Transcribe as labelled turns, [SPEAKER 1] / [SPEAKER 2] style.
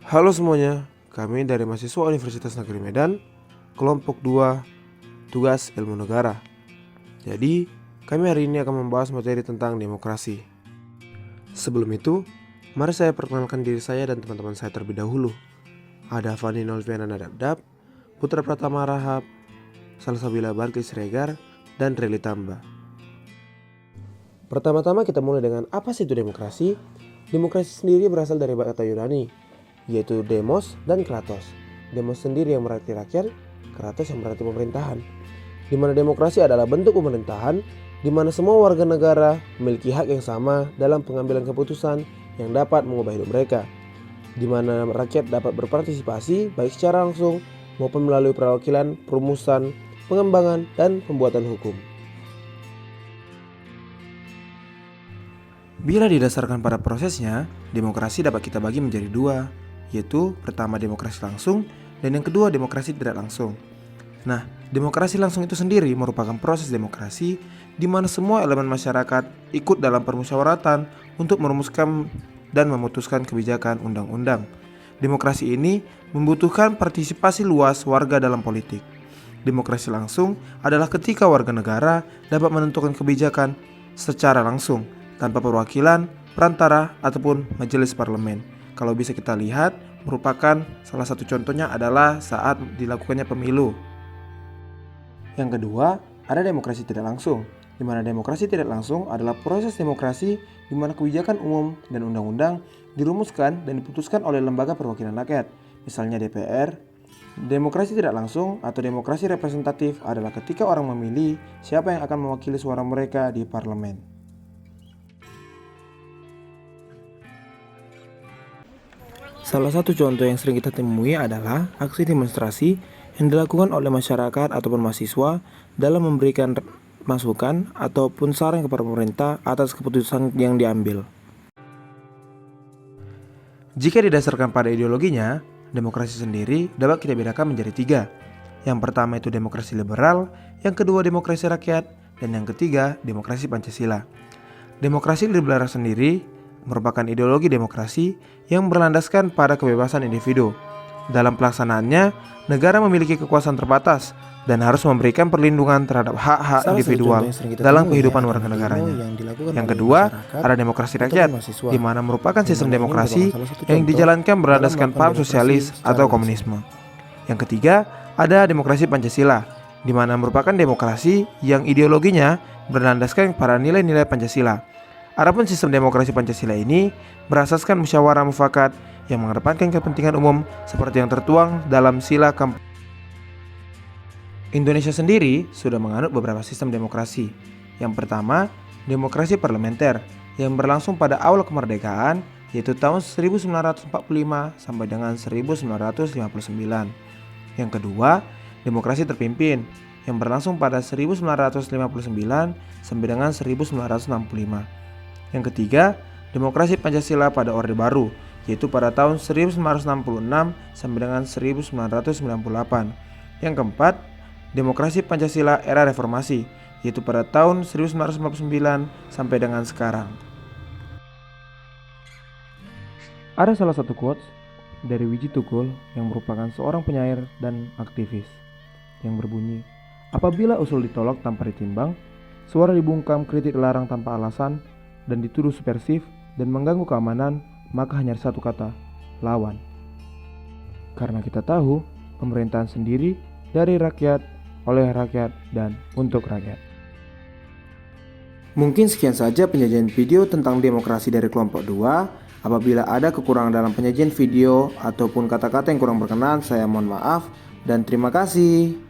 [SPEAKER 1] Halo semuanya, kami dari mahasiswa Universitas Negeri Medan, kelompok 2, tugas ilmu negara. Jadi, kami hari ini akan membahas materi tentang demokrasi. Sebelum itu, mari saya perkenalkan diri saya dan teman-teman saya terlebih dahulu. Ada Fani Nolviana Nadabdab, Putra Pratama Rahab, Salsabila Barkis Regar, dan Reli Tamba. Pertama-tama kita mulai dengan apa sih itu demokrasi? Demokrasi sendiri berasal dari kata Yunani, yaitu demos dan kratos. Demos sendiri yang berarti rakyat, kratos yang berarti pemerintahan. Di mana demokrasi adalah bentuk pemerintahan di mana semua warga negara memiliki hak yang sama dalam pengambilan keputusan yang dapat mengubah hidup mereka. Di mana rakyat dapat berpartisipasi baik secara langsung maupun melalui perwakilan, perumusan, pengembangan, dan pembuatan hukum. Bila didasarkan pada prosesnya, demokrasi dapat kita bagi menjadi dua, yaitu pertama demokrasi langsung dan yang kedua demokrasi tidak langsung. Nah, demokrasi langsung itu sendiri merupakan proses demokrasi di mana semua elemen masyarakat ikut dalam permusyawaratan untuk merumuskan dan memutuskan kebijakan undang-undang. Demokrasi ini membutuhkan partisipasi luas warga dalam politik. Demokrasi langsung adalah ketika warga negara dapat menentukan kebijakan secara langsung tanpa perwakilan, perantara, ataupun majelis parlemen. Kalau bisa kita lihat, merupakan salah satu contohnya adalah saat dilakukannya pemilu. Yang kedua, ada demokrasi tidak langsung, di mana demokrasi tidak langsung adalah proses demokrasi di mana kebijakan umum dan undang-undang dirumuskan dan diputuskan oleh lembaga perwakilan rakyat, misalnya DPR. Demokrasi tidak langsung atau demokrasi representatif adalah ketika orang memilih siapa yang akan mewakili suara mereka di parlemen. Salah satu contoh yang sering kita temui adalah aksi demonstrasi yang dilakukan oleh masyarakat ataupun mahasiswa dalam memberikan masukan ataupun saran kepada pemerintah atas keputusan yang diambil. Jika didasarkan pada ideologinya, demokrasi sendiri dapat kita bedakan menjadi tiga. Yang pertama itu demokrasi liberal, yang kedua demokrasi rakyat, dan yang ketiga demokrasi Pancasila. Demokrasi liberal sendiri merupakan ideologi demokrasi yang berlandaskan pada kebebasan individu. Dalam pelaksanaannya, negara memiliki kekuasaan terbatas dan harus memberikan perlindungan terhadap hak-hak individual dalam kehidupan warga negaranya. Yang kedua, ada demokrasi rakyat, di mana merupakan sistem demokrasi yang dijalankan berlandaskan paham sosialis atau komunisme. Yang ketiga, ada demokrasi Pancasila, di mana merupakan demokrasi yang ideologinya berlandaskan pada nilai-nilai Pancasila. Adapun sistem demokrasi Pancasila ini berasaskan musyawarah mufakat yang mengedepankan kepentingan umum seperti yang tertuang dalam sila keempat. Indonesia sendiri sudah menganut beberapa sistem demokrasi. Yang pertama, demokrasi parlementer yang berlangsung pada awal kemerdekaan yaitu tahun 1945 sampai dengan 1959. Yang kedua, demokrasi terpimpin yang berlangsung pada 1959 sampai dengan 1965. Yang ketiga, demokrasi Pancasila pada Orde Baru, yaitu pada tahun 1966 sampai dengan 1998. Yang keempat, demokrasi Pancasila era reformasi, yaitu pada tahun 1949 sampai dengan sekarang. Ada salah satu quotes dari Wiji Tukul yang merupakan seorang penyair dan aktivis yang berbunyi, apabila usul ditolak tanpa ditimbang, suara dibungkam, kritik dilarang tanpa alasan, dan dituduh subversif dan mengganggu keamanan, maka hanya satu kata, lawan. Karena kita tahu, pemerintahan sendiri dari rakyat, oleh rakyat, dan untuk rakyat. Mungkin sekian saja penyajian video tentang demokrasi dari kelompok 2. Apabila ada kekurangan dalam penyajian video ataupun kata-kata yang kurang berkenan, saya mohon maaf dan terima kasih.